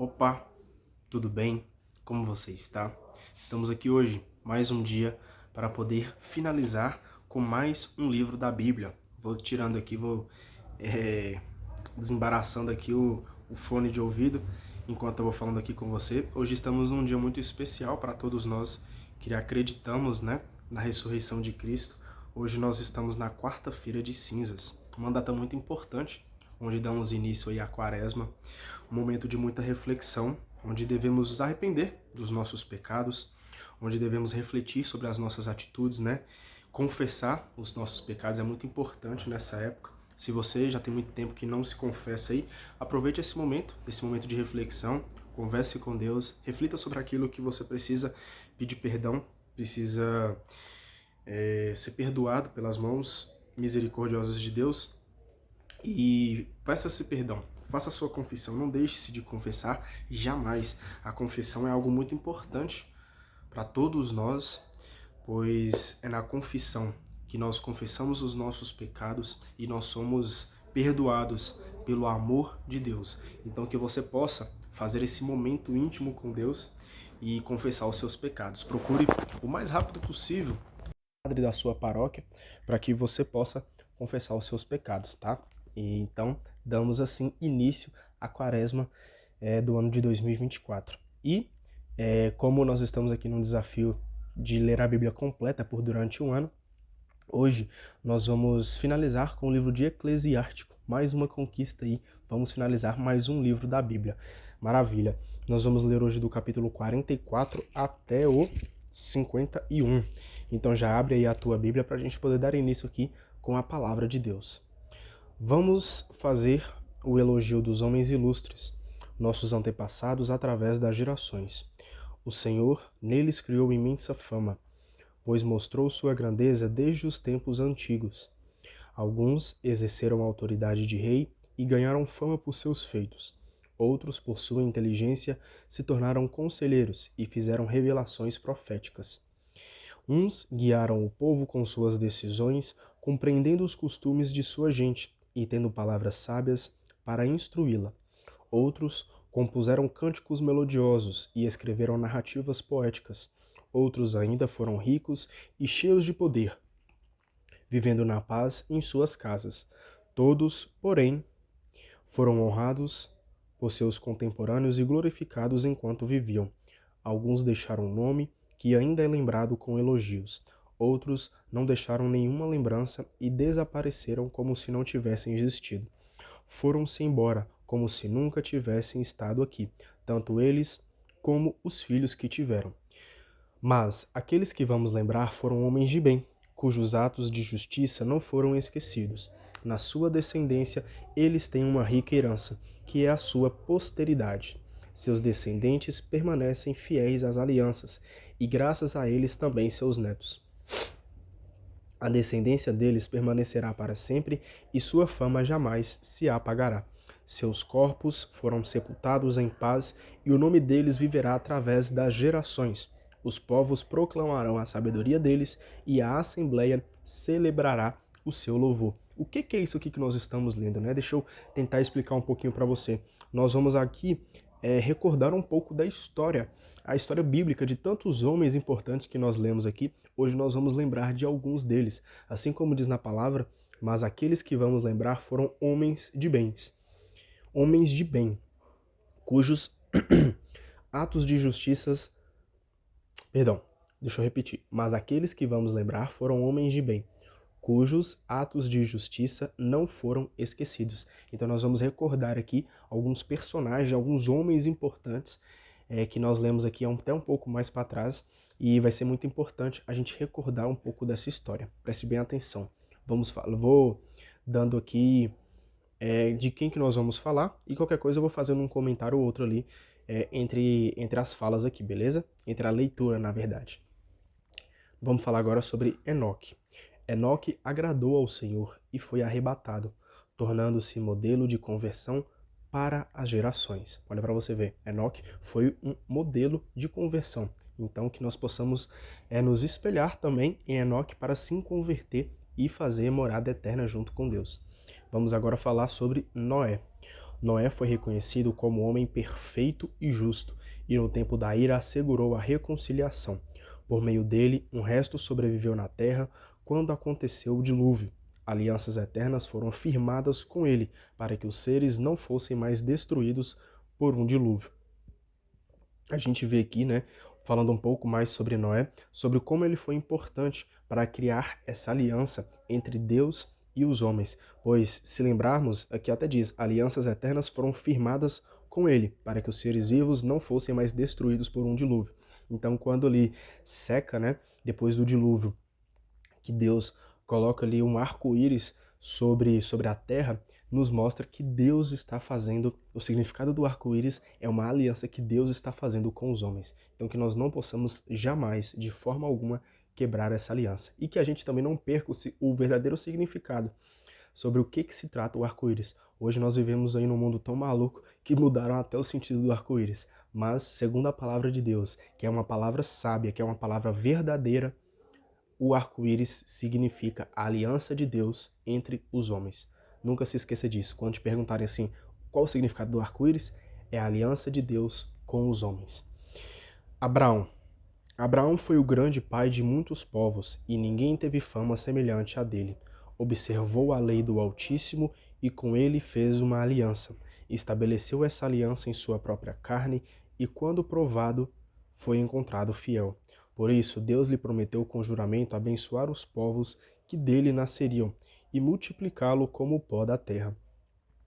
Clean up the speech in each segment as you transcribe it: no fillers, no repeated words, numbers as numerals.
Opa, tudo bem? Como você está? Estamos aqui hoje, mais um dia, para poder finalizar com mais um livro da Bíblia. Vou tirando aqui, desembaraçando aqui o fone de ouvido enquanto eu vou falando aqui com você. Hoje estamos num dia muito especial para todos nós que acreditamos, na ressurreição de Cristo. Hoje nós estamos na quarta-feira de cinzas, uma data muito importante, onde damos início aí à quaresma, um momento de muita reflexão, onde devemos nos arrepender dos nossos pecados, onde devemos refletir sobre as nossas atitudes, Confessar os nossos pecados é muito importante nessa época. Se você já tem muito tempo que não se confessa aí, aproveite esse momento de reflexão, converse com Deus, reflita sobre aquilo que você precisa pedir perdão, precisa ser perdoado pelas mãos misericordiosas de Deus e peça-se perdão. Faça a sua confissão, não deixe-se de confessar jamais. A confissão é algo muito importante para todos nós, pois é na confissão que nós confessamos os nossos pecados e nós somos perdoados pelo amor de Deus. Então que você possa fazer esse momento íntimo com Deus e confessar os seus pecados. Procure o mais rápido possível o padre da sua paróquia para que você possa confessar os seus pecados, tá? E então damos assim início à quaresma do ano de 2024. E como nós estamos aqui num desafio de ler a Bíblia completa por durante um ano, hoje nós vamos finalizar com o livro de Eclesiástico, mais uma conquista aí, vamos finalizar mais um livro da Bíblia. Maravilha! Nós vamos ler hoje do capítulo 44 até o 51. Então já abre aí a tua Bíblia para a gente poder dar início aqui com a palavra de Deus. Vamos fazer o elogio dos homens ilustres, nossos antepassados através das gerações. O Senhor neles criou imensa fama, pois mostrou sua grandeza desde os tempos antigos. Alguns exerceram a autoridade de rei e ganharam fama por seus feitos. Outros, por sua inteligência, se tornaram conselheiros e fizeram revelações proféticas. Uns guiaram o povo com suas decisões, compreendendo os costumes de sua gente e tendo palavras sábias para instruí-la. Outros compuseram cânticos melodiosos e escreveram narrativas poéticas. Outros ainda foram ricos e cheios de poder, vivendo na paz em suas casas. Todos, porém, foram honrados por seus contemporâneos e glorificados enquanto viviam. Alguns deixaram um nome que ainda é lembrado com elogios. Outros não deixaram nenhuma lembrança e desapareceram como se não tivessem existido. Foram-se embora como se nunca tivessem estado aqui, tanto eles como os filhos que tiveram. Mas aqueles que vamos lembrar foram homens de bem, cujos atos de justiça não foram esquecidos. Na sua descendência, eles têm uma rica herança, que é a sua posteridade. Seus descendentes permanecem fiéis às alianças, e graças a eles também seus netos. A descendência deles permanecerá para sempre, e sua fama jamais se apagará. Seus corpos foram sepultados em paz, e o nome deles viverá através das gerações. Os povos proclamarão a sabedoria deles, e a Assembleia celebrará o seu louvor. O que é isso aqui que nós estamos lendo, né? Deixa eu tentar explicar um pouquinho para você. Nós vamos aqui recordar um pouco da história, a história bíblica de tantos homens importantes que nós lemos aqui. Hoje nós vamos lembrar de alguns deles. Assim como diz na palavra, mas aqueles que vamos lembrar foram homens de bens. Homens de bem, cujos atos de justiça... Perdão, deixa eu repetir. Mas aqueles que vamos lembrar foram homens de bem, cujos atos de justiça não foram esquecidos. Então nós vamos recordar aqui alguns personagens, alguns homens importantes que nós lemos aqui até um pouco mais para trás, e vai ser muito importante a gente recordar um pouco dessa história. Preste bem atenção. Vou dando aqui de quem que nós vamos falar, e qualquer coisa eu vou fazendo um comentário ou outro ali entre as falas aqui, beleza? Entre a leitura, na verdade. Vamos falar agora sobre Enoque. Enoque agradou ao Senhor e foi arrebatado, tornando-se modelo de conversão para as gerações. Olha para você ver, Enoque foi um modelo de conversão. Então que nós possamos nos espelhar também em Enoque para se converter e fazer morada eterna junto com Deus. Vamos agora falar sobre Noé. Noé foi reconhecido como homem perfeito e justo, e no tempo da ira assegurou a reconciliação. Por meio dele, um resto sobreviveu na terra quando aconteceu o dilúvio. Alianças eternas foram firmadas com ele, para que os seres não fossem mais destruídos por um dilúvio. A gente vê aqui, né, falando um pouco mais sobre Noé, sobre como ele foi importante para criar essa aliança entre Deus e os homens. Pois, se lembrarmos, aqui até diz, alianças eternas foram firmadas com ele, para que os seres vivos não fossem mais destruídos por um dilúvio. Então, quando ali seca, né, depois do dilúvio, que Deus coloca ali um arco-íris sobre a terra, nos mostra que Deus está fazendo, o significado do arco-íris é uma aliança que Deus está fazendo com os homens. Então que nós não possamos jamais, de forma alguma, quebrar essa aliança. E que a gente também não perca o verdadeiro significado sobre o que se trata o arco-íris. Hoje nós vivemos aí num mundo tão maluco que mudaram até o sentido do arco-íris. Mas, segundo a palavra de Deus, que é uma palavra sábia, que é uma palavra verdadeira, o arco-íris significa a aliança de Deus entre os homens. Nunca se esqueça disso. Quando te perguntarem assim, qual o significado do arco-íris? É a aliança de Deus com os homens. Abraão. Abraão foi o grande pai de muitos povos, e ninguém teve fama semelhante à dele. Observou a lei do Altíssimo e com ele fez uma aliança. Estabeleceu essa aliança em sua própria carne e, quando provado, foi encontrado fiel. Por isso, Deus lhe prometeu com juramento abençoar os povos que dele nasceriam e multiplicá-lo como o pó da terra,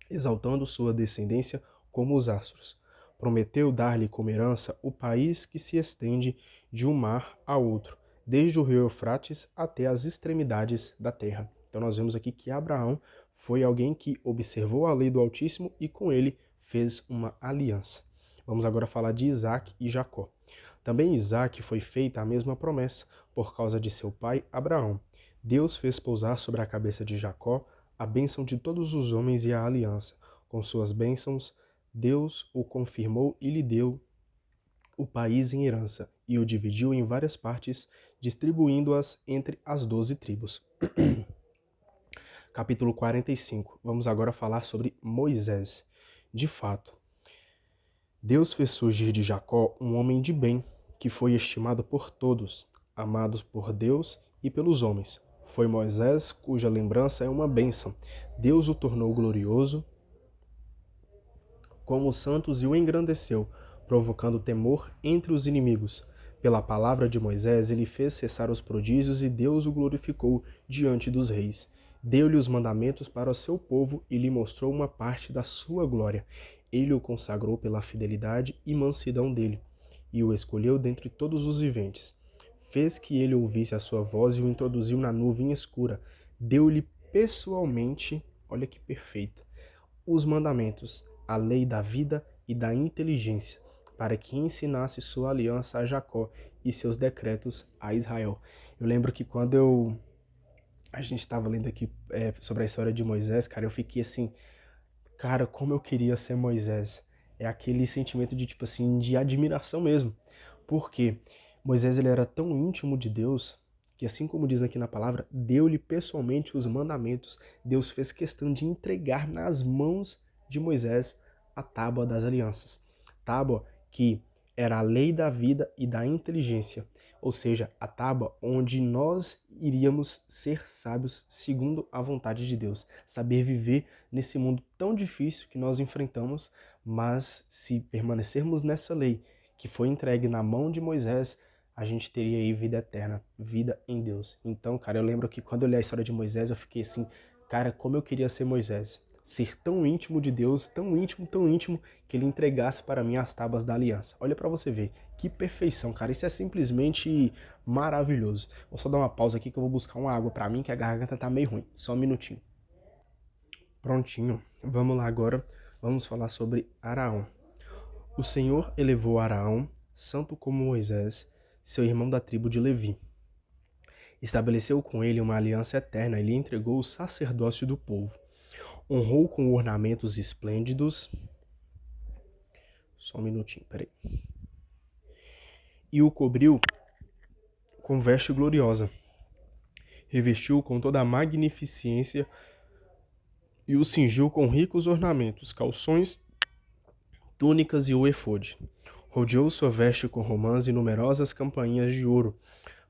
exaltando sua descendência como os astros. Prometeu dar-lhe como herança o país que se estende de um mar a outro, desde o rio Eufrates até as extremidades da terra. Então nós vemos aqui que Abraão foi alguém que observou a lei do Altíssimo e com ele fez uma aliança. Vamos agora falar de Isaac e Jacó. Também Isaac foi feita a mesma promessa por causa de seu pai Abraão. Deus fez pousar sobre a cabeça de Jacó a bênção de todos os homens e a aliança. Com suas bênçãos, Deus o confirmou e lhe deu o país em herança, e o dividiu em várias partes, distribuindo-as entre as 12 tribos. Capítulo 45. Vamos agora falar sobre Moisés. De fato, Deus fez surgir de Jacó um homem de bem, que foi estimado por todos, amado por Deus e pelos homens. Foi Moisés, cuja lembrança é uma bênção. Deus o tornou glorioso como os santos e o engrandeceu, provocando temor entre os inimigos. Pela palavra de Moisés, ele fez cessar os prodígios e Deus o glorificou diante dos reis. Deu-lhe os mandamentos para o seu povo e lhe mostrou uma parte da sua glória. Ele o consagrou pela fidelidade e mansidão dele, e o escolheu dentre todos os viventes. Fez que ele ouvisse a sua voz e o introduziu na nuvem escura. Deu-lhe pessoalmente, olha que perfeito, os mandamentos, a lei da vida e da inteligência, para que ensinasse sua aliança a Jacó e seus decretos a Israel. Eu lembro que quando a gente estava lendo aqui sobre a história de Moisés, cara, eu fiquei assim, cara, como eu queria ser Moisés. É aquele sentimento de, tipo assim, de admiração mesmo. Porque Moisés, ele era tão íntimo de Deus, que assim como diz aqui na palavra, deu-lhe pessoalmente os mandamentos. Deus fez questão de entregar nas mãos de Moisés a tábua das alianças. Tábua que era a lei da vida e da inteligência, ou seja, a tábua onde nós iríamos ser sábios segundo a vontade de Deus, saber viver nesse mundo tão difícil que nós enfrentamos, mas se permanecermos nessa lei que foi entregue na mão de Moisés, a gente teria aí vida eterna, vida em Deus. Então, cara, eu lembro que quando eu li a história de Moisés, eu fiquei assim, cara, como eu queria ser Moisés. Ser tão íntimo de Deus, tão íntimo, que ele entregasse para mim as tábuas da aliança. Olha para você ver, que perfeição, cara. Isso é simplesmente maravilhoso. Vou só dar uma pausa aqui que eu vou buscar uma água para mim, que a garganta tá meio ruim. Só um minutinho. Prontinho. Vamos lá agora. Vamos falar sobre Araão. O Senhor elevou Araão, santo como Moisés, seu irmão da tribo de Levi. Estabeleceu com ele uma aliança eterna e lhe entregou o sacerdócio do povo. Honrou com ornamentos esplêndidos. Só um minutinho, peraí. E o cobriu com veste gloriosa. Revestiu com toda a magnificência e o cingiu com ricos ornamentos, calções, túnicas e o efode. Rodeou sua veste com romãs e numerosas campainhas de ouro,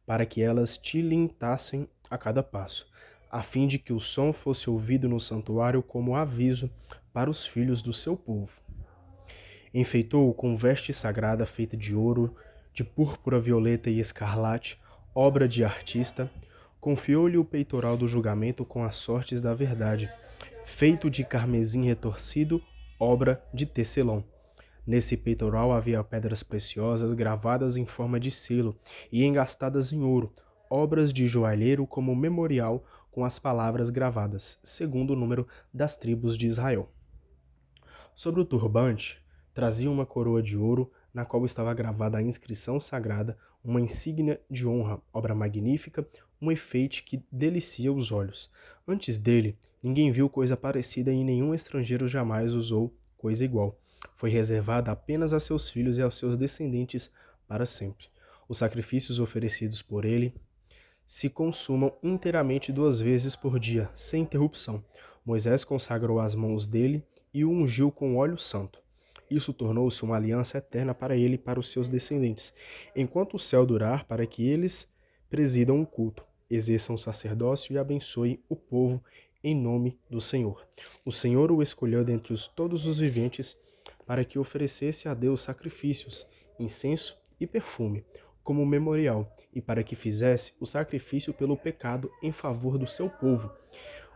para que elas tilintassem a cada passo, a fim de que o som fosse ouvido no santuário como aviso para os filhos do seu povo. Enfeitou-o com veste sagrada feita de ouro, de púrpura, violeta e escarlate, obra de artista. Confiou-lhe o peitoral do julgamento com as sortes da verdade, feito de carmesim retorcido, obra de tecelão. Nesse peitoral havia pedras preciosas gravadas em forma de selo e engastadas em ouro, obras de joalheiro como memorial com as palavras gravadas, segundo o número das tribos de Israel. Sobre o turbante, trazia uma coroa de ouro, na qual estava gravada a inscrição sagrada, uma insígnia de honra, obra magnífica, um efeito que delicia os olhos. Antes dele, ninguém viu coisa parecida e nenhum estrangeiro jamais usou coisa igual. Foi reservada apenas a seus filhos e aos seus descendentes para sempre. Os sacrifícios oferecidos por ele se consumam inteiramente 2 vezes por dia, sem interrupção. Moisés consagrou as mãos dele e o ungiu com óleo santo. Isso tornou-se uma aliança eterna para ele e para os seus descendentes, enquanto o céu durar, para que eles presidam o culto, exerçam o sacerdócio e abençoem o povo em nome do Senhor. O Senhor o escolheu dentre todos os viventes para que oferecesse a Deus sacrifícios, incenso e perfume, como memorial, e para que fizesse o sacrifício pelo pecado em favor do seu povo.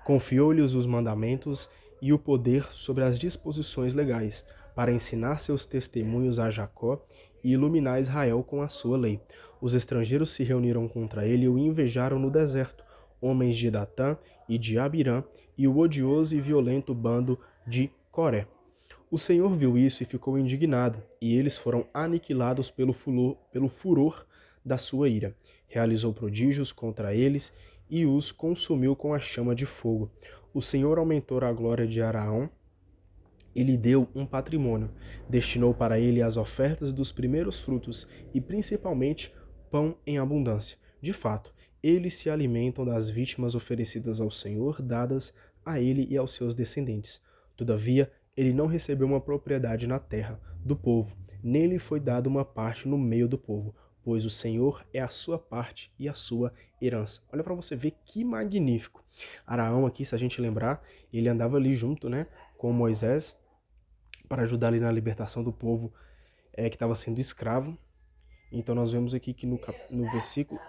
Confiou-lhes os mandamentos e o poder sobre as disposições legais, para ensinar seus testemunhos a Jacó e iluminar Israel com a sua lei. Os estrangeiros se reuniram contra ele e o invejaram no deserto, homens de Datã e de Abirã, e o odioso e violento bando de Coré. O Senhor viu isso e ficou indignado, e eles foram aniquilados pelo furor da sua ira. Realizou prodígios contra eles e os consumiu com a chama de fogo. O Senhor aumentou a glória de Araão e lhe deu um patrimônio. Destinou para ele as ofertas dos primeiros frutos e, principalmente, pão em abundância. De fato, eles se alimentam das vítimas oferecidas ao Senhor, dadas a ele e aos seus descendentes. Todavia, ele não recebeu uma propriedade na terra do povo, nem lhe foi dada uma parte no meio do povo, pois o Senhor é a sua parte e a sua herança. Olha para você ver que magnífico. Araão aqui, se a gente lembrar, ele andava ali junto, né, com Moisés, para ajudar ali na libertação do povo que estava sendo escravo. Então nós vemos aqui que no versículo...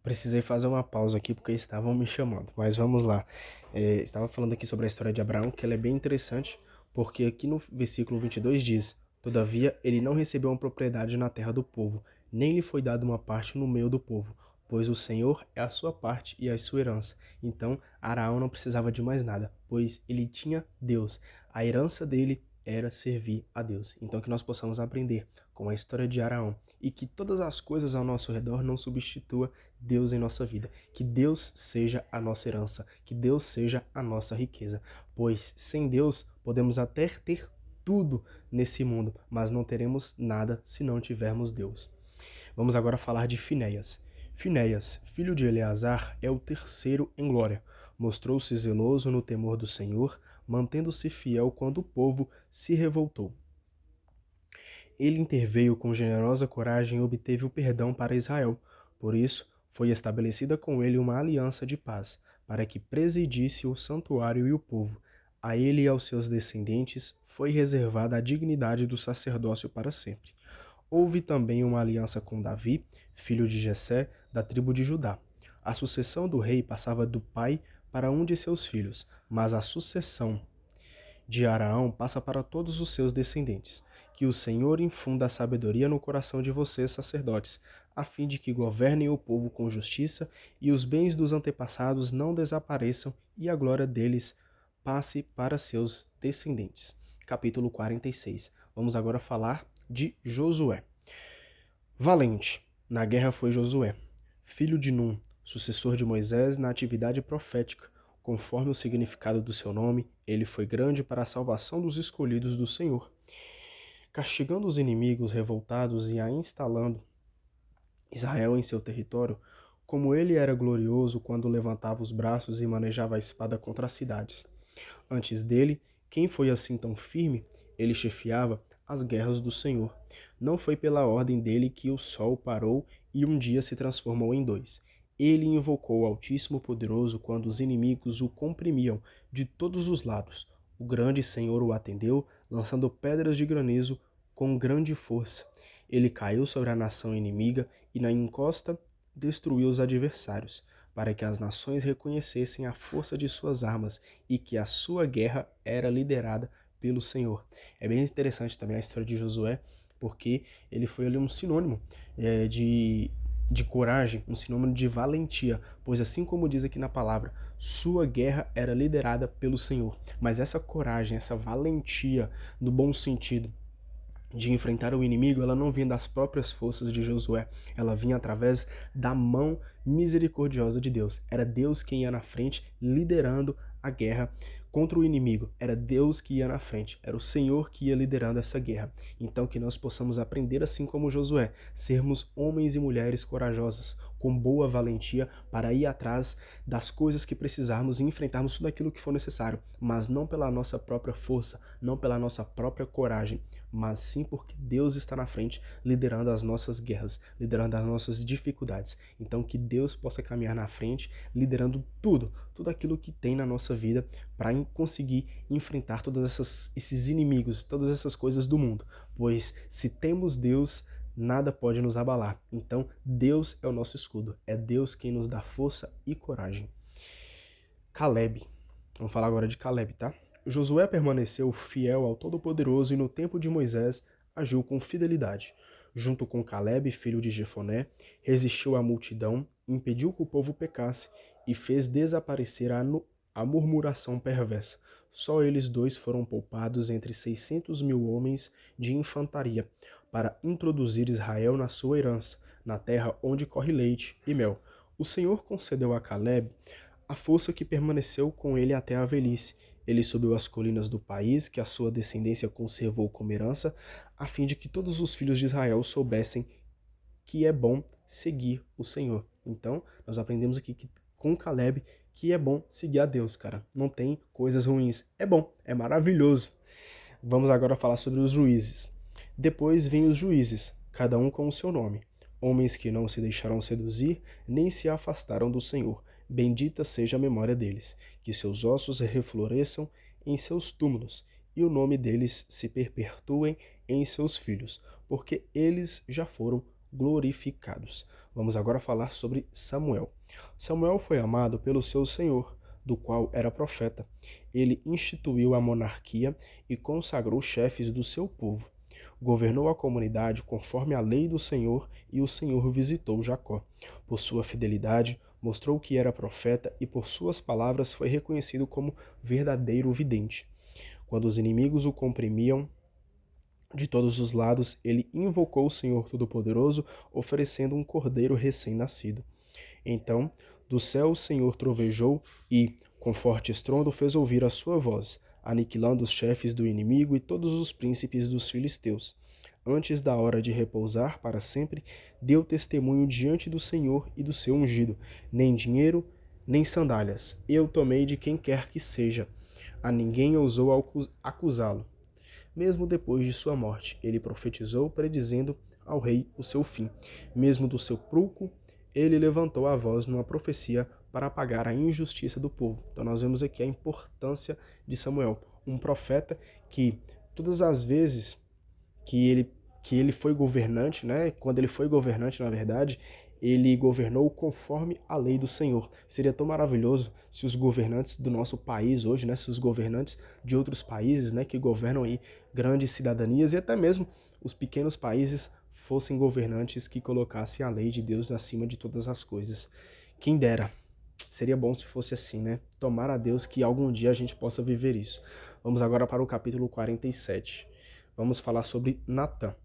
Precisei fazer uma pausa aqui porque estavam me chamando, mas vamos lá. Estava falando aqui sobre a história de Abraão, que ela é bem interessante, porque aqui no versículo 22 diz: Todavia ele não recebeu uma propriedade na terra do povo, nem lhe foi dada uma parte no meio do povo, pois o Senhor é a sua parte e a sua herança. Então Araão não precisava de mais nada, pois ele tinha Deus. A herança dele era servir a Deus. Então que nós possamos aprender com a história de Araão e que todas as coisas ao nosso redor não substitua Deus em nossa vida. Que Deus seja a nossa herança, que Deus seja a nossa riqueza, pois sem Deus podemos até ter tudo nesse mundo, mas não teremos nada se não tivermos Deus. Vamos agora falar de Finéias. Finéias, filho de Eleazar, é o terceiro em glória. Mostrou-se zeloso no temor do Senhor, mantendo-se fiel quando o povo se revoltou. Ele interveio com generosa coragem e obteve o perdão para Israel. Por isso, foi estabelecida com ele uma aliança de paz, para que presidisse o santuário e o povo. A ele e aos seus descendentes foi reservada a dignidade do sacerdócio para sempre. Houve também uma aliança com Davi, filho de Jessé, da tribo de Judá. A sucessão do rei passava do pai para um de seus filhos, mas a sucessão de Araão passa para todos os seus descendentes. Que o Senhor infunda a sabedoria no coração de vocês, sacerdotes, a fim de que governem o povo com justiça e os bens dos antepassados não desapareçam e a glória deles passe para seus descendentes. Capítulo 46. Vamos agora falar de Josué. Valente. Na guerra foi Josué, filho de Num, sucessor de Moisés na atividade profética. Conforme o significado do seu nome, ele foi grande para a salvação dos escolhidos do Senhor, castigando os inimigos revoltados e instalando Israel em seu território. como ele era glorioso quando levantava os braços e manejava a espada contra as cidades. Antes dele, quem foi assim tão firme? Ele chefiava as guerras do Senhor. Não foi pela ordem dele que o sol parou e um dia se transformou em dois. Ele invocou o Altíssimo Poderoso quando os inimigos o comprimiam de todos os lados. O grande Senhor o atendeu, lançando pedras de granizo com grande força. Ele caiu sobre a nação inimiga e na encosta destruiu os adversários, para que as nações reconhecessem a força de suas armas e que a sua guerra era liderada pelo Senhor. É bem interessante também a história de Josué, porque ele foi ali um sinônimo de coragem, um sinônimo de valentia, pois assim como diz aqui na palavra, sua guerra era liderada pelo Senhor. Mas essa coragem, essa valentia, no bom sentido, de enfrentar o inimigo, ela não vinha das próprias forças de Josué, ela vinha através da mão misericordiosa de Deus. Era Deus quem ia na frente, liderando a guerra contra o inimigo. Era Deus que ia na frente, era o Senhor que ia liderando essa guerra. Então que nós possamos aprender assim como Josué, sermos homens e mulheres corajosos, com boa valentia para ir atrás das coisas que precisarmos e enfrentarmos tudo aquilo que for necessário, mas não pela nossa própria força, não pela nossa própria coragem, mas sim porque Deus está na frente, liderando as nossas guerras, liderando as nossas dificuldades. Então que Deus possa caminhar na frente, liderando tudo aquilo que tem na nossa vida para conseguir enfrentar todos esses inimigos, todas essas coisas do mundo. Pois se temos Deus, nada pode nos abalar. Então Deus é o nosso escudo, é Deus quem nos dá força e coragem. Caleb. Vamos falar agora de Caleb, tá? Josué permaneceu fiel ao Todo-Poderoso e no tempo de Moisés agiu com fidelidade. Junto com Caleb, filho de Jefoné, resistiu à multidão, impediu que o povo pecasse e fez desaparecer a murmuração perversa. Só eles dois foram poupados entre 600.000 homens de infantaria para introduzir Israel na sua herança, na terra onde corre leite e mel. O Senhor concedeu a Caleb a força que permaneceu com ele até a velhice. Ele subiu as colinas do país, que a sua descendência conservou como herança, a fim de que todos os filhos de Israel soubessem que é bom seguir o Senhor. Então, nós aprendemos aqui com Caleb que é bom seguir a Deus, cara. Não tem coisas ruins. É bom, é maravilhoso. Vamos agora falar sobre os juízes. Depois vêm os juízes, cada um com o seu nome. Homens que não se deixaram seduzir, nem se afastaram do Senhor. Bendita seja a memória deles, que seus ossos refloresçam em seus túmulos, e o nome deles se perpetue em seus filhos, porque eles já foram glorificados. Vamos agora falar sobre Samuel. Samuel foi amado pelo seu Senhor, do qual era profeta. Ele instituiu a monarquia e consagrou chefes do seu povo. Governou a comunidade conforme a lei do Senhor, e o Senhor visitou Jacó. Por sua fidelidade, mostrou que era profeta e por suas palavras foi reconhecido como verdadeiro vidente. Quando os inimigos o comprimiam de todos os lados, ele invocou o Senhor Todo-Poderoso, oferecendo um cordeiro recém-nascido. Então, do céu o Senhor trovejou e, com forte estrondo, fez ouvir a sua voz, aniquilando os chefes do inimigo e todos os príncipes dos filisteus. Antes da hora de repousar para sempre, deu testemunho diante do Senhor e do seu ungido. Nem dinheiro, nem sandálias. Eu tomei de quem quer que seja. A ninguém ousou acusá-lo. Mesmo depois de sua morte, ele profetizou, predizendo ao rei o seu fim. Mesmo do sepulcro, ele levantou a voz numa profecia para apagar a injustiça do povo. Então nós vemos aqui a importância de Samuel, um profeta que todas as vezes que ele foi governante, né? Quando ele foi governante, na verdade, ele governou conforme a lei do Senhor. Seria tão maravilhoso se os governantes do nosso país hoje, né, se os governantes de outros países, né, que governam aí grandes cidadanias e até mesmo os pequenos países fossem governantes que colocassem a lei de Deus acima de todas as coisas. Quem dera. Seria bom se fosse assim, né? Tomara a Deus que algum dia a gente possa viver isso. Vamos agora para o capítulo 47. Vamos falar sobre Natã.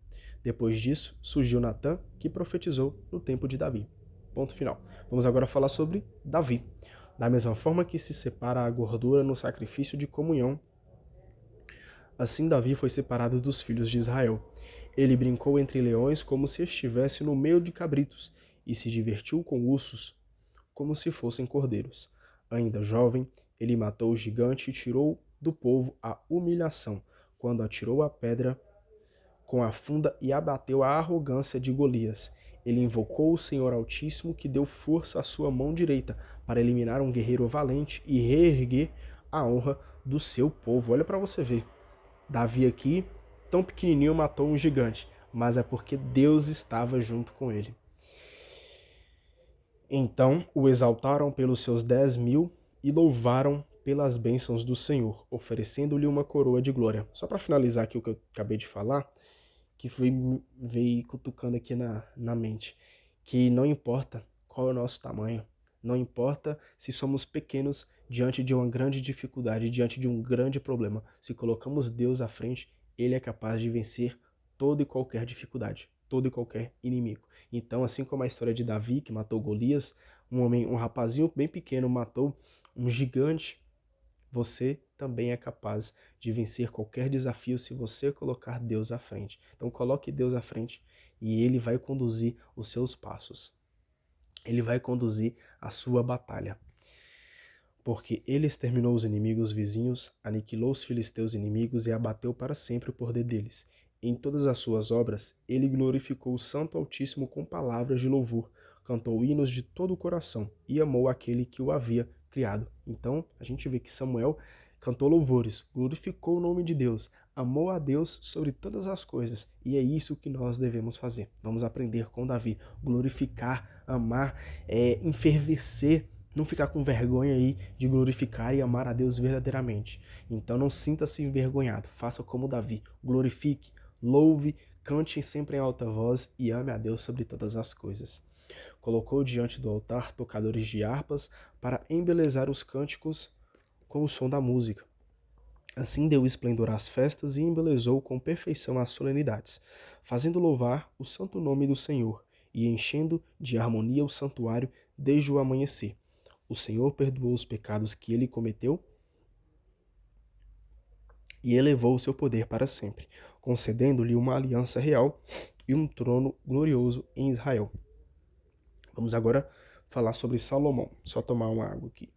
Depois disso, surgiu Natã, que profetizou no tempo de Davi. Ponto final. Vamos agora falar sobre Davi. Da mesma forma que se separa a gordura no sacrifício de comunhão, assim Davi foi separado dos filhos de Israel. Ele brincou entre leões como se estivesse no meio de cabritos, e se divertiu com ursos como se fossem cordeiros. Ainda jovem, ele matou o gigante e tirou do povo a humilhação, quando atirou a pedra com a funda e abateu a arrogância de Golias. Ele invocou o Senhor Altíssimo, que deu força à sua mão direita para eliminar um guerreiro valente e reerguer a honra do seu povo. Olha para você ver. Davi aqui, tão pequenininho, matou um gigante, mas é porque Deus estava junto com ele. Então o exaltaram pelos seus 10.000 e louvaram pelas bênçãos do Senhor, oferecendo-lhe uma coroa de glória. Só para finalizar aqui o que eu acabei de falar, que veio cutucando aqui na mente, que não importa qual é o nosso tamanho, não importa se somos pequenos diante de uma grande dificuldade, diante de um grande problema. Se colocamos Deus à frente, Ele é capaz de vencer toda e qualquer dificuldade, todo e qualquer inimigo. Então, assim como a história de Davi, que matou Golias, um rapazinho bem pequeno matou um gigante, você também é capaz de vencer qualquer desafio se você colocar Deus à frente. Então coloque Deus à frente e Ele vai conduzir os seus passos. Ele vai conduzir a sua batalha. Porque Ele exterminou os inimigos vizinhos, aniquilou os filisteus inimigos e abateu para sempre o poder deles. Em todas as suas obras, Ele glorificou o Santo Altíssimo com palavras de louvor, cantou hinos de todo o coração e amou aquele que o havia criado. Então, a gente vê que Samuel cantou louvores, glorificou o nome de Deus, amou a Deus sobre todas as coisas. E é isso que nós devemos fazer. Vamos aprender com Davi, glorificar, amar, enfervecer, não ficar com vergonha aí de glorificar e amar a Deus verdadeiramente. Então não sinta-se envergonhado, faça como Davi, glorifique, louve, cante sempre em alta voz e ame a Deus sobre todas as coisas. Colocou diante do altar tocadores de harpas para embelezar os cânticos com o som da música. Assim deu esplendor às festas e embelezou com perfeição as solenidades, fazendo louvar o santo nome do Senhor e enchendo de harmonia o santuário desde o amanhecer. O Senhor perdoou os pecados que ele cometeu e elevou o seu poder para sempre, concedendo-lhe uma aliança real e um trono glorioso em Israel. Vamos agora falar sobre Salomão. Só tomar uma água aqui.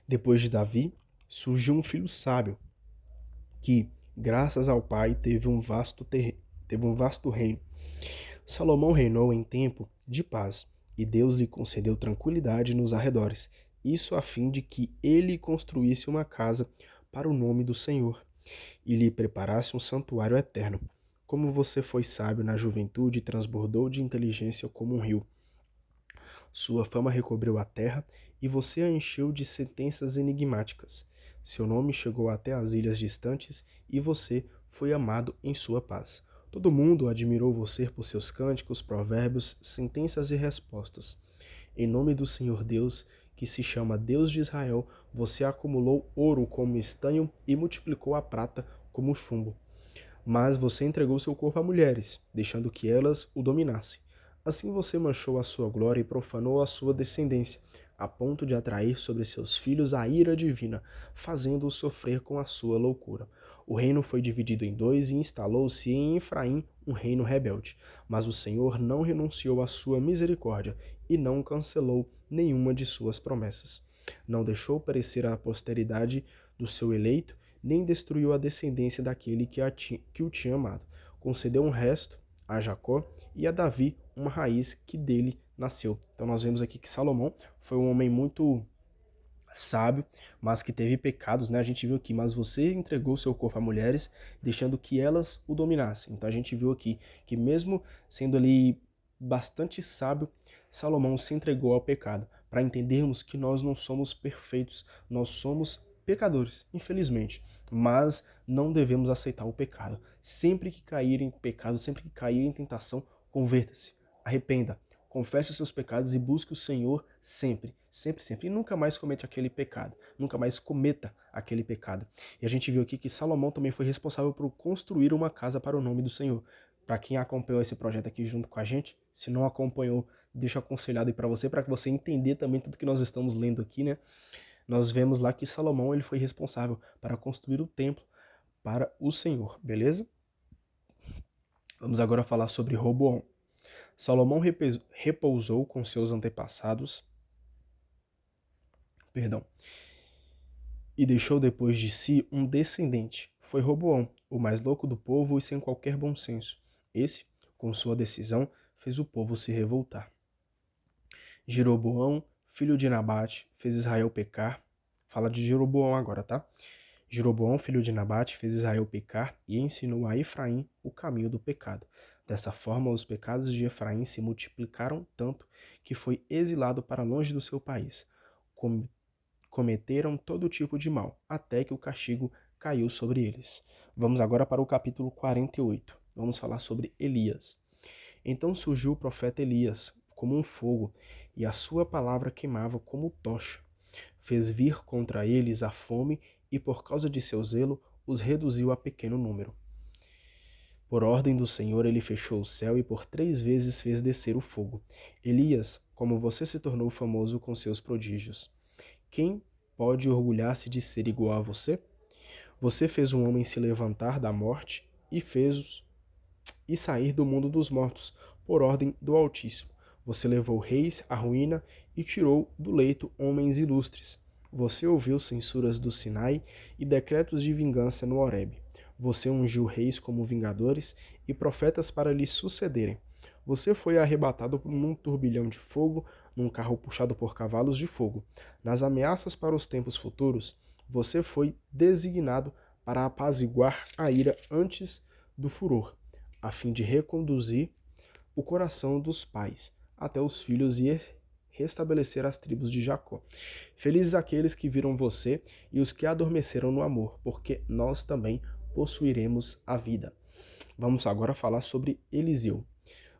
Depois de Davi, surgiu um filho sábio, que, graças ao pai, teve um vasto reino. Salomão reinou em tempo de paz, e Deus lhe concedeu tranquilidade nos arredores, isso a fim de que ele construísse uma casa para o nome do Senhor, e lhe preparasse um santuário eterno. Como você foi sábio na juventude e transbordou de inteligência como um rio. Sua fama recobriu a terra e você a encheu de sentenças enigmáticas. Seu nome chegou até as ilhas distantes e você foi amado em sua paz. Todo mundo admirou você por seus cânticos, provérbios, sentenças e respostas. Em nome do Senhor Deus, que se chama Deus de Israel, você acumulou ouro como estanho e multiplicou a prata como chumbo. Mas você entregou seu corpo a mulheres, deixando que elas o dominassem. Assim você manchou a sua glória e profanou a sua descendência, a ponto de atrair sobre seus filhos a ira divina, fazendo-os sofrer com a sua loucura. O reino foi dividido em dois e instalou-se em Efraim um reino rebelde. Mas o Senhor não renunciou à sua misericórdia e não cancelou nenhuma de suas promessas. Não deixou perecer a posteridade do seu eleito, nem destruiu a descendência daquele que o tinha amado. Concedeu um resto a Jacó e a Davi uma raiz que dele nasceu. Então nós vemos aqui que Salomão foi um homem muito sábio, mas que teve pecados, né? A gente viu aqui, mas você entregou seu corpo a mulheres, deixando que elas o dominassem. Então a gente viu aqui que mesmo sendo ali bastante sábio, Salomão se entregou ao pecado, para entendermos que nós não somos perfeitos, nós somos pecadores, infelizmente, mas não devemos aceitar o pecado. Sempre que cair em pecado, sempre que cair em tentação, converta-se, arrependa, confesse os seus pecados e busque o Senhor sempre, sempre, sempre. E nunca mais cometa aquele pecado, nunca mais cometa aquele pecado. E a gente viu aqui que Salomão também foi responsável por construir uma casa para o nome do Senhor. Para quem acompanhou esse projeto aqui junto com a gente, se não acompanhou, deixa aconselhado aí para que você entender também tudo que nós estamos lendo aqui, né? Nós vemos lá que Salomão ele foi responsável para construir o templo para o Senhor, beleza? Vamos agora falar sobre Roboão. Salomão repousou com seus antepassados, perdão, e deixou depois de si um descendente. Foi Roboão, o mais louco do povo e sem qualquer bom senso. Esse, com sua decisão, fez o povo se revoltar. Jeroboão, filho de Nabate, fez Israel pecar. Fala de Jeroboão agora, tá? Jeroboão, filho de Nabate, fez Israel pecar e ensinou a Efraim o caminho do pecado. Dessa forma, os pecados de Efraim se multiplicaram tanto que foi exilado para longe do seu país. Cometeram todo tipo de mal, até que o castigo caiu sobre eles. Vamos agora para o capítulo 48. Vamos falar sobre Elias. Então surgiu o profeta Elias, como um fogo, e a sua palavra queimava como tocha. Fez vir contra eles a fome e, por causa de seu zelo, os reduziu a pequeno número. Por ordem do Senhor, ele fechou o céu e por 3 vezes fez descer o fogo. Elias, como você se tornou famoso com seus prodígios. Quem pode orgulhar-se de ser igual a você? Você fez um homem se levantar da morte e sair do mundo dos mortos, por ordem do Altíssimo. Você levou reis à ruína e tirou do leito homens ilustres. Você ouviu censuras do Sinai e decretos de vingança no Horebe. Você ungiu reis como vingadores e profetas para lhes sucederem. Você foi arrebatado num turbilhão de fogo, num carro puxado por cavalos de fogo. Nas ameaças para os tempos futuros, você foi designado para apaziguar a ira antes do furor, a fim de reconduzir o coração dos pais até os filhos e restabelecer as tribos de Jacó. Felizes aqueles que viram você e os que adormeceram no amor, porque nós também possuiremos a vida. Vamos agora falar sobre Eliseu.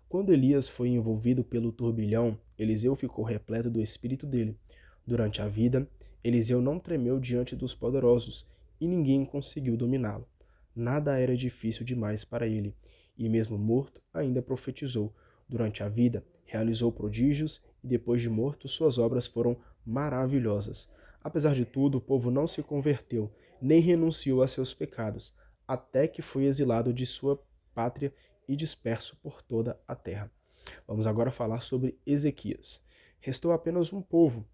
Quando Elias foi envolvido pelo turbilhão, Eliseu ficou repleto do espírito dele. Durante a vida, Eliseu não tremeu diante dos poderosos e ninguém conseguiu dominá-lo. Nada era difícil demais para ele, e mesmo morto, ainda profetizou. Durante a vida, realizou prodígios e depois de morto, suas obras foram maravilhosas. Apesar de tudo, o povo não se converteu, nem renunciou a seus pecados, até que foi exilado de sua pátria e disperso por toda a terra. Vamos agora falar sobre Ezequias. Restou apenas um povo,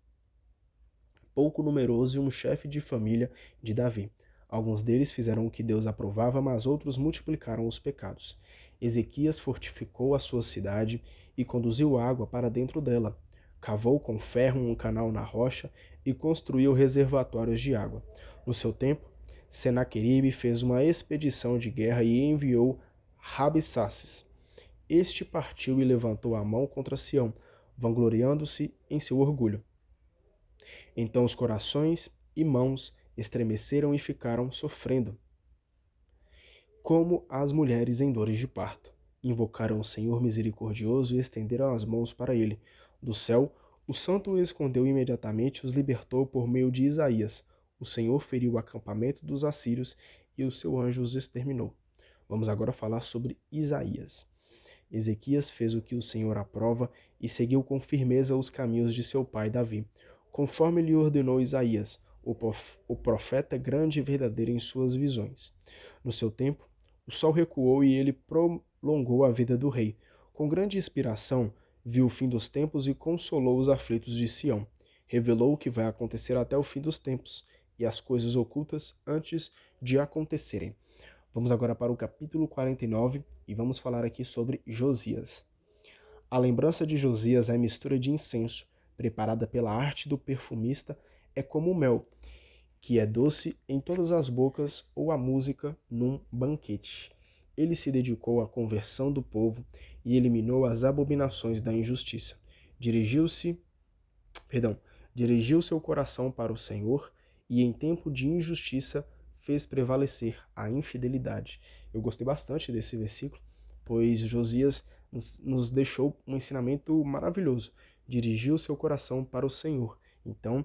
pouco numeroso e um chefe de família de Davi. Alguns deles fizeram o que Deus aprovava, mas outros multiplicaram os pecados. Ezequias fortificou a sua cidade e conduziu água para dentro dela. Cavou com ferro um canal na rocha e construiu reservatórios de água. No seu tempo, Senaqueribe fez uma expedição de guerra e enviou Rabsaces. Este partiu e levantou a mão contra Sião, vangloriando-se em seu orgulho. Então os corações e mãos estremeceram e ficaram sofrendo, como as mulheres em dores de parto. Invocaram o Senhor misericordioso e estenderam as mãos para ele. Do céu, o santo o escondeu e imediatamente os libertou por meio de Isaías. O Senhor feriu o acampamento dos assírios e o seu anjo os exterminou. Vamos agora falar sobre Isaías. Ezequias fez o que o Senhor aprova e seguiu com firmeza os caminhos de seu pai Davi, conforme lhe ordenou Isaías, o profeta grande e verdadeiro em suas visões. No seu tempo, o sol recuou e ele prolongou a vida do rei. Com grande inspiração, viu o fim dos tempos e consolou os aflitos de Sião. Revelou o que vai acontecer até o fim dos tempos e as coisas ocultas antes de acontecerem. Vamos agora para o capítulo 49 e vamos falar aqui sobre Josias. A lembrança de Josias é mistura de incenso, preparada pela arte do perfumista, é como o mel, que é doce em todas as bocas, ou a música num banquete. Ele se dedicou à conversão do povo e eliminou as abominações da injustiça. Dirigiu seu coração para o Senhor e em tempo de injustiça fez prevalecer a infidelidade. Eu gostei bastante desse versículo, pois Josias nos deixou um ensinamento maravilhoso. Dirigiu seu coração para o Senhor. Então,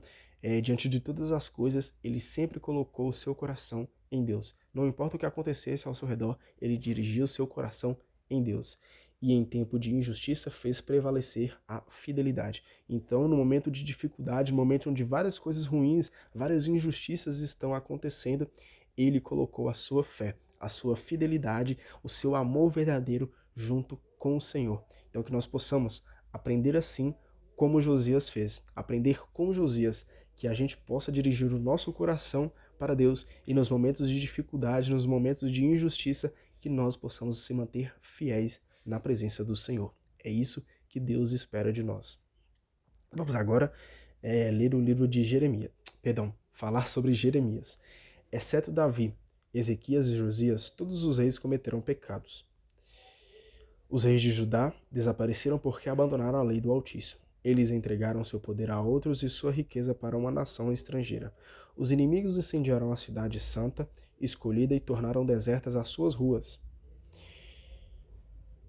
diante de todas as coisas, ele sempre colocou o seu coração em Deus. Não importa o que acontecesse ao seu redor, ele dirigiu seu coração em Deus. E em tempo de injustiça fez prevalecer a fidelidade. Então, no momento de dificuldade, no momento onde várias coisas ruins, várias injustiças estão acontecendo, ele colocou a sua fé, a sua fidelidade, o seu amor verdadeiro junto com o Senhor. Então que nós possamos aprender assim como Josias fez, aprender com Josias, que a gente possa dirigir o nosso coração para Deus e nos momentos de dificuldade, nos momentos de injustiça, que nós possamos se manter fiéis na presença do Senhor. É isso que Deus espera de nós. Vamos agora ler o livro de Jeremias. Falar sobre Jeremias. Exceto Davi, Ezequias e Josias, todos os reis cometeram pecados. Os reis de Judá desapareceram porque abandonaram a lei do Altíssimo. Eles entregaram seu poder a outros e sua riqueza para uma nação estrangeira. Os inimigos incendiaram a cidade santa, escolhida, e tornaram desertas as suas ruas.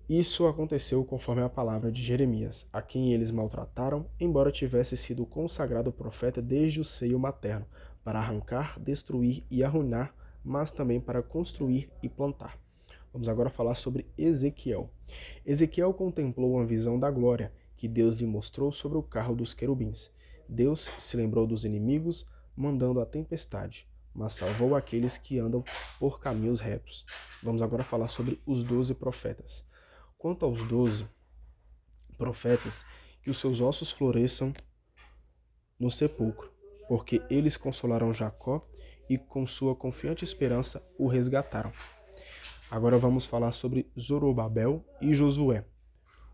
Isso aconteceu conforme a palavra de Jeremias, a quem eles maltrataram, embora tivesse sido consagrado profeta desde o seio materno, para arrancar, destruir e arruinar, mas também para construir e plantar. Vamos agora falar sobre Ezequiel. Ezequiel contemplou uma visão da glória que Deus lhe mostrou sobre o carro dos querubins. Deus se lembrou dos inimigos, mandando a tempestade, mas salvou aqueles que andam por caminhos retos. Vamos agora falar sobre os 12 profetas. Quanto aos 12 profetas, que os seus ossos floresçam no sepulcro, porque eles consolaram Jacó e com sua confiante esperança o resgataram. Agora vamos falar sobre Zorobabel e Josué.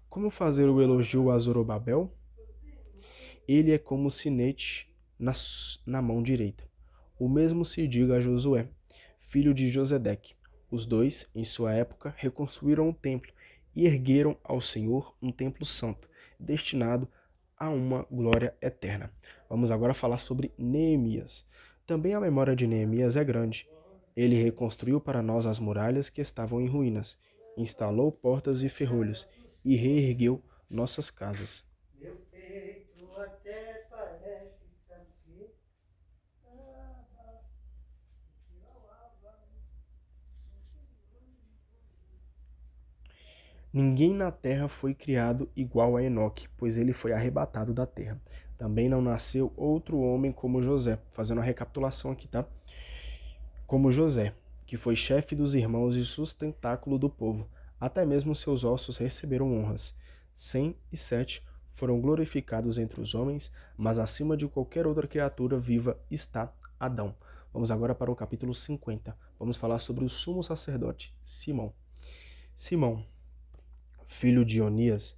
Como fazer o elogio a Zorobabel? Ele é como sinete na mão direita. O mesmo se diga a Josué, filho de Josedeque. Os dois, em sua época, reconstruíram o templo e ergueram ao Senhor um templo santo, destinado a uma glória eterna. Vamos agora falar sobre Neemias. Também a memória de Neemias é grande. Ele reconstruiu para nós as muralhas que estavam em ruínas, instalou portas e ferrolhos e reergueu nossas casas. Ninguém na terra foi criado igual a Enoque, pois ele foi arrebatado da terra. Também não nasceu outro homem como José. Fazendo a recapitulação aqui, tá? Como José, que foi chefe dos irmãos e sustentáculo do povo. Até mesmo seus ossos receberam honras. 107 foram glorificados entre os homens, mas acima de qualquer outra criatura viva está Adão. Vamos agora para o capítulo 50. Vamos falar sobre o sumo sacerdote, Simão. Simão, filho de Onias,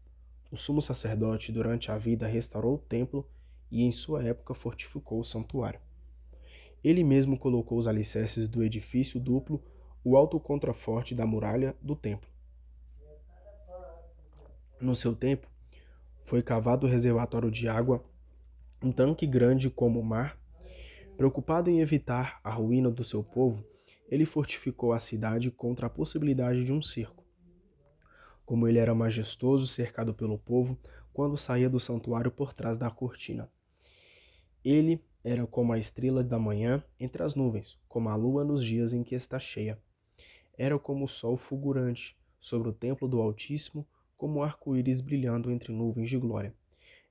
o sumo sacerdote, durante a vida restaurou o templo e em sua época fortificou o santuário. Ele mesmo colocou os alicerces do edifício duplo, o alto contraforte da muralha do templo. No seu tempo, foi cavado o reservatório de água, um tanque grande como o mar. Preocupado em evitar a ruína do seu povo, ele fortificou a cidade contra a possibilidade de um cerco. Como ele era majestoso, cercado pelo povo, quando saía do santuário por trás da cortina. Ele era como a estrela da manhã entre as nuvens, como a lua nos dias em que está cheia. Era como o sol fulgurante sobre o templo do Altíssimo, como o arco-íris brilhando entre nuvens de glória.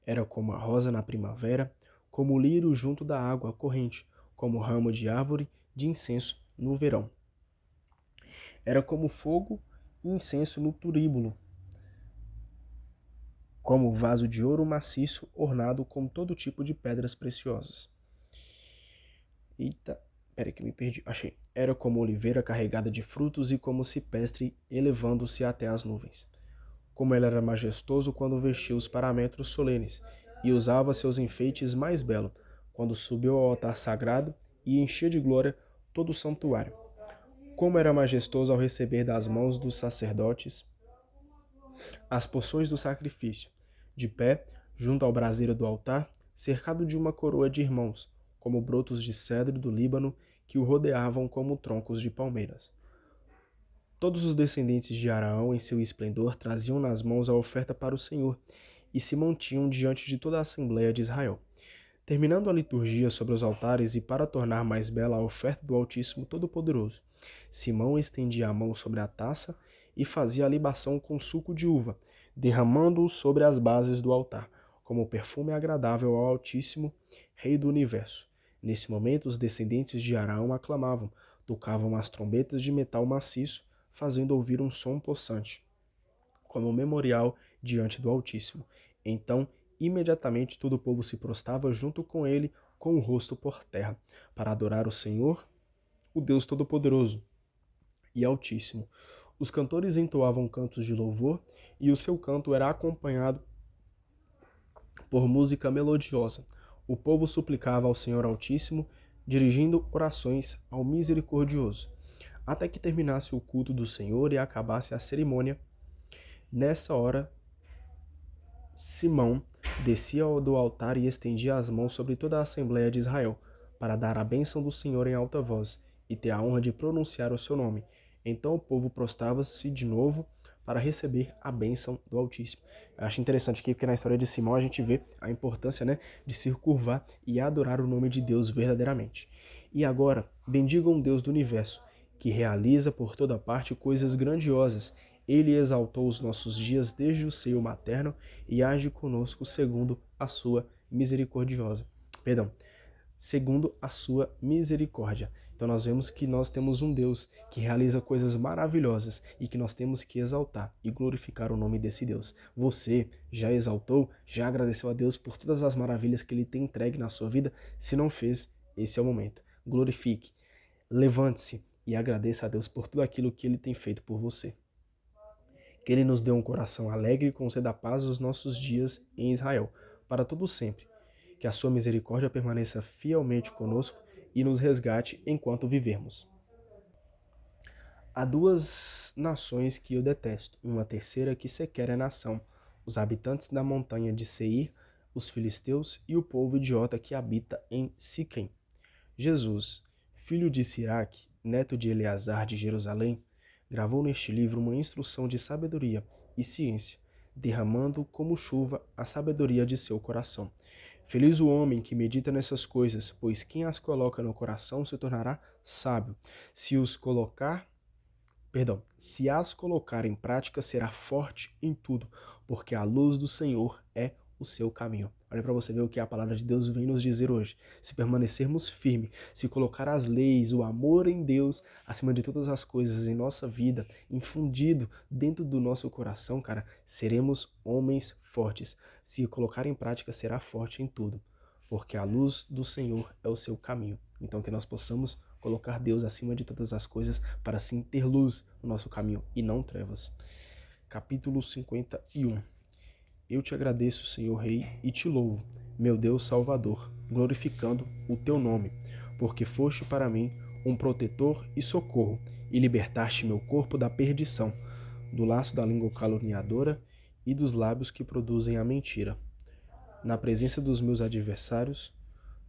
Era como a rosa na primavera, como o lírio junto da água corrente, como o ramo de árvore de incenso no verão. Era como fogo e incenso no turíbulo, como vaso de ouro maciço ornado com todo tipo de pedras preciosas. Peraí que me perdi. Achei. Era como oliveira carregada de frutos e como cipestre elevando-se até as nuvens. Como ele era majestoso quando vestia os paramentos solenes e usava seus enfeites mais belos, quando subiu ao altar sagrado e enchia de glória todo o santuário. Como era majestoso ao receber das mãos dos sacerdotes as porções do sacrifício, de pé, junto ao braseiro do altar, cercado de uma coroa de irmãos, como brotos de cedro do Líbano, que o rodeavam como troncos de palmeiras. Todos os descendentes de Araão, em seu esplendor, traziam nas mãos a oferta para o Senhor e se mantinham diante de toda a Assembleia de Israel. Terminando a liturgia sobre os altares e para tornar mais bela a oferta do Altíssimo Todo-Poderoso, Simão estendia a mão sobre a taça e fazia a libação com suco de uva, derramando-o sobre as bases do altar, como perfume agradável ao Altíssimo, Rei do Universo. Nesse momento, os descendentes de Araão aclamavam: Tocavam as trombetas de metal maciço, fazendo ouvir um som possante, como um memorial diante do Altíssimo. Então, imediatamente todo o povo se prostrava junto com ele, com o rosto por terra, para adorar o Senhor, o Deus Todo-Poderoso e Altíssimo. Os cantores entoavam cantos de louvor, e o seu canto era acompanhado por música melodiosa. O povo suplicava ao Senhor Altíssimo, dirigindo orações ao Misericordioso, até que terminasse o culto do Senhor e acabasse a cerimônia. Nessa hora, Simão descia do altar e estendia as mãos sobre toda a Assembleia de Israel, para dar a bênção do Senhor em alta voz, e ter a honra de pronunciar o seu nome. Então o povo prostrava-se de novo para receber a bênção do Altíssimo. Eu acho interessante aqui, porque na história de Simão a gente vê a importância, de se curvar e adorar o nome de Deus verdadeiramente. E agora, bendigam Deus do universo, que realiza por toda parte coisas grandiosas. Ele exaltou os nossos dias desde o seio materno e age conosco segundo a sua segundo a sua misericórdia. Então nós vemos que nós temos um Deus que realiza coisas maravilhosas e que nós temos que exaltar e glorificar o nome desse Deus. Você já exaltou, já agradeceu a Deus por todas as maravilhas que Ele tem entregue na sua vida? Se não fez, esse é o momento. Glorifique, levante-se e agradeça a Deus por tudo aquilo que Ele tem feito por você. Que Ele nos dê um coração alegre e conceda a paz os nossos dias em Israel, para todo sempre. Que a sua misericórdia permaneça fielmente conosco e nos resgate enquanto vivermos. Há duas nações que eu detesto, uma terceira que sequer é nação, os habitantes da montanha de Seir, os filisteus e o povo idiota que habita em Siquém. Jesus, filho de Siraque, neto de Eleazar de Jerusalém, gravou neste livro uma instrução de sabedoria e ciência, derramando como chuva a sabedoria de seu coração. Feliz o homem que medita nessas coisas, pois quem as coloca no coração se tornará sábio. Se as colocar em prática, será forte em tudo, porque a luz do Senhor é o seu caminho. Olha para você ver o que a palavra de Deus vem nos dizer hoje. Se permanecermos firmes, se colocar as leis, o amor em Deus, acima de todas as coisas em nossa vida, infundido dentro do nosso coração, cara, seremos homens fortes. Se colocar em prática, será forte em tudo, porque a luz do Senhor é o seu caminho. Então que nós possamos colocar Deus acima de todas as coisas para assim ter luz no nosso caminho e não trevas. Capítulo 51. Eu te agradeço, Senhor Rei, e te louvo, meu Deus Salvador, glorificando o teu nome, porque foste para mim um protetor e socorro, e libertaste meu corpo da perdição, do laço da língua caluniadora e dos lábios que produzem a mentira. Na presença dos meus adversários,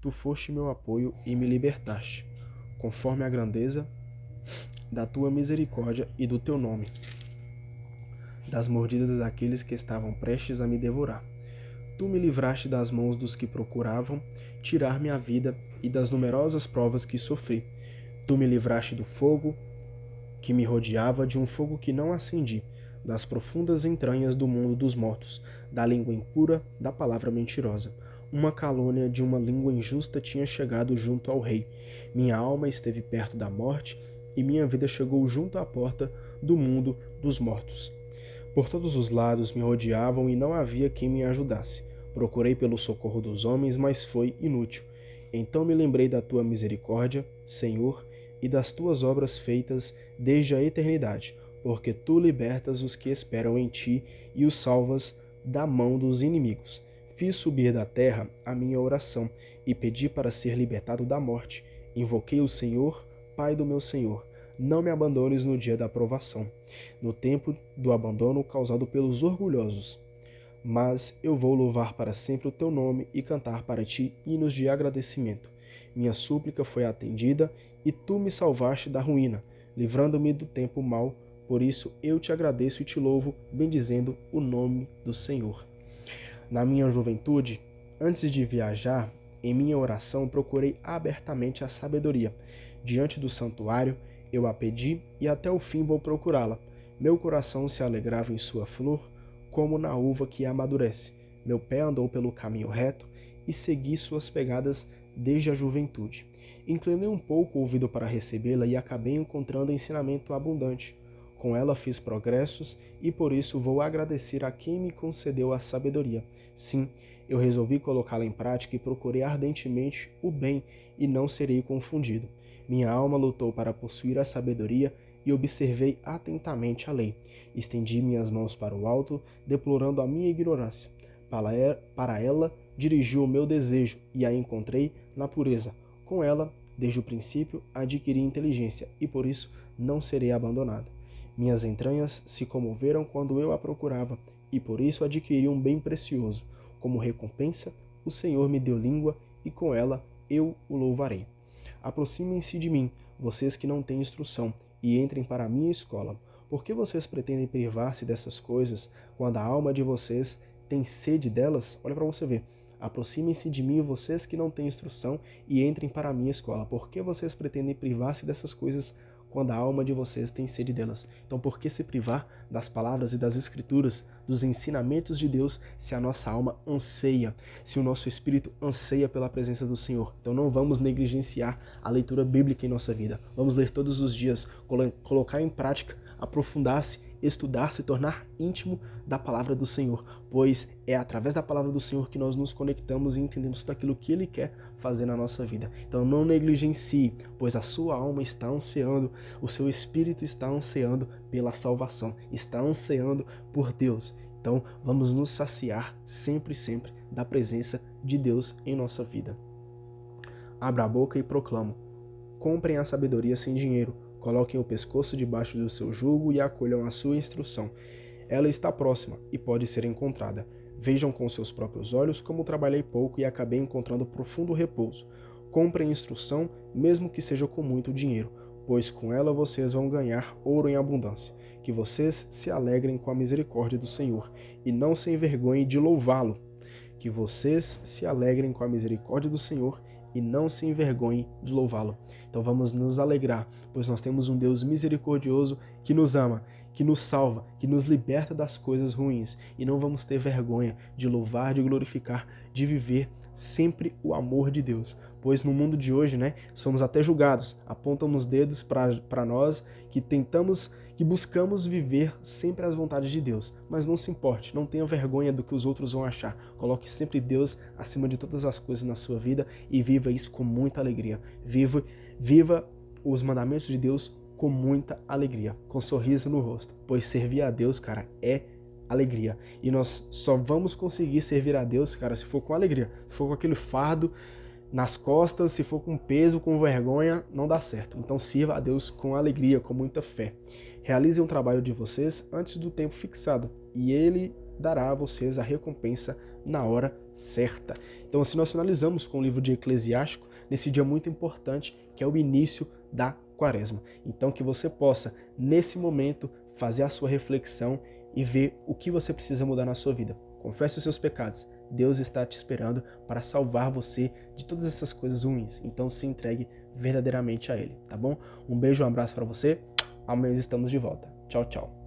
tu foste meu apoio e me libertaste, conforme a grandeza da tua misericórdia e do teu nome, das mordidas daqueles que estavam prestes a me devorar. Tu me livraste das mãos dos que procuravam tirar minha vida e das numerosas provas que sofri. Tu me livraste do fogo que me rodeava, de um fogo que não acendi, das profundas entranhas do mundo dos mortos, da língua impura, da palavra mentirosa. Uma calúnia de uma língua injusta tinha chegado junto ao rei. Minha alma esteve perto da morte e minha vida chegou junto à porta do mundo dos mortos. Por todos os lados me rodeavam e não havia quem me ajudasse. Procurei pelo socorro dos homens, mas foi inútil. Então me lembrei da tua misericórdia, Senhor, e das tuas obras feitas desde a eternidade, porque tu libertas os que esperam em ti e os salvas da mão dos inimigos. Fiz subir da terra a minha oração e pedi para ser libertado da morte. Invoquei o Senhor, Pai do meu Senhor. Não me abandones no dia da provação, no tempo do abandono causado pelos orgulhosos. Mas eu vou louvar para sempre o teu nome e cantar para ti hinos de agradecimento. Minha súplica foi atendida e tu me salvaste da ruína, livrando-me do tempo mau. Por isso eu te agradeço e te louvo, bendizendo o nome do Senhor. Na minha juventude, antes de viajar, em minha oração procurei abertamente a sabedoria. Diante do santuário, eu a pedi e até o fim vou procurá-la. Meu coração se alegrava em sua flor, como na uva que amadurece. Meu pé andou pelo caminho reto e segui suas pegadas desde a juventude. Inclinei um pouco o ouvido para recebê-la e acabei encontrando ensinamento abundante. Com ela fiz progressos e por isso vou agradecer a quem me concedeu a sabedoria. Sim, eu resolvi colocá-la em prática e procurei ardentemente o bem e não serei confundido. Minha alma lutou para possuir a sabedoria e observei atentamente a lei. Estendi minhas mãos para o alto, deplorando a minha ignorância. Para ela dirigi o meu desejo e a encontrei na pureza. Com ela, desde o princípio, adquiri inteligência e por isso não serei abandonado. Minhas entranhas se comoveram quando eu a procurava e por isso adquiri um bem precioso. Como recompensa, o Senhor me deu língua e com ela eu o louvarei. Aproximem-se de mim, vocês que não têm instrução, e entrem para a minha escola. Por que vocês pretendem privar-se dessas coisas quando a alma de vocês tem sede delas? Olha para você ver. Aproximem-se de mim, vocês que não têm instrução, e entrem para a minha escola. Por que vocês pretendem privar-se dessas coisas quando a alma de vocês tem sede delas? Então, por que se privar das palavras e das escrituras, dos ensinamentos de Deus, se a nossa alma anseia, se o nosso espírito anseia pela presença do Senhor? Então, não vamos negligenciar a leitura bíblica em nossa vida. Vamos ler todos os dias, colocar em prática, aprofundar-se, estudar, se tornar íntimo da palavra do Senhor, pois é através da palavra do Senhor que nós nos conectamos e entendemos tudo aquilo que Ele quer fazer na nossa vida. Então não negligencie, pois a sua alma está ansiando, o seu espírito está ansiando pela salvação, está ansiando por Deus. Então vamos nos saciar sempre, sempre da presença de Deus em nossa vida. Abra a boca e proclamo: comprem a sabedoria sem dinheiro, coloquem o pescoço debaixo do seu jugo e acolham a sua instrução. Ela está próxima e pode ser encontrada. Vejam com seus próprios olhos como trabalhei pouco e acabei encontrando profundo repouso. Comprem instrução, mesmo que seja com muito dinheiro, pois com ela vocês vão ganhar ouro em abundância. Que vocês se alegrem com a misericórdia do Senhor e não se envergonhem de louvá-lo. Que vocês se alegrem com a misericórdia do Senhor e não se envergonhem de louvá-lo. Então vamos nos alegrar, pois nós temos um Deus misericordioso que nos ama, que nos salva, que nos liberta das coisas ruins. E não vamos ter vergonha de louvar, de glorificar, de viver sempre o amor de Deus. Pois no mundo de hoje, somos até julgados, apontam os dedos para nós que buscamos viver sempre as vontades de Deus. Mas não se importe, não tenha vergonha do que os outros vão achar. Coloque sempre Deus acima de todas as coisas na sua vida e viva isso com muita alegria. Viva os mandamentos de Deus com muita alegria, com sorriso no rosto. Pois servir a Deus, cara, é alegria. E nós só vamos conseguir servir a Deus, cara, se for com alegria. Se for com aquele fardo nas costas, se for com peso, com vergonha, não dá certo. Então sirva a Deus com alegria, com muita fé. Realizem um trabalho de vocês antes do tempo fixado e Ele dará a vocês a recompensa na hora certa. Então assim nós finalizamos com o livro de Eclesiástico nesse dia muito importante, que é o início da Quaresma. Então que você possa, nesse momento, fazer a sua reflexão e ver o que você precisa mudar na sua vida. Confesse os seus pecados. Deus está te esperando para salvar você de todas essas coisas ruins. Então se entregue verdadeiramente a Ele, tá bom? Um beijo, um abraço para você. Amanhã estamos de volta. Tchau, tchau.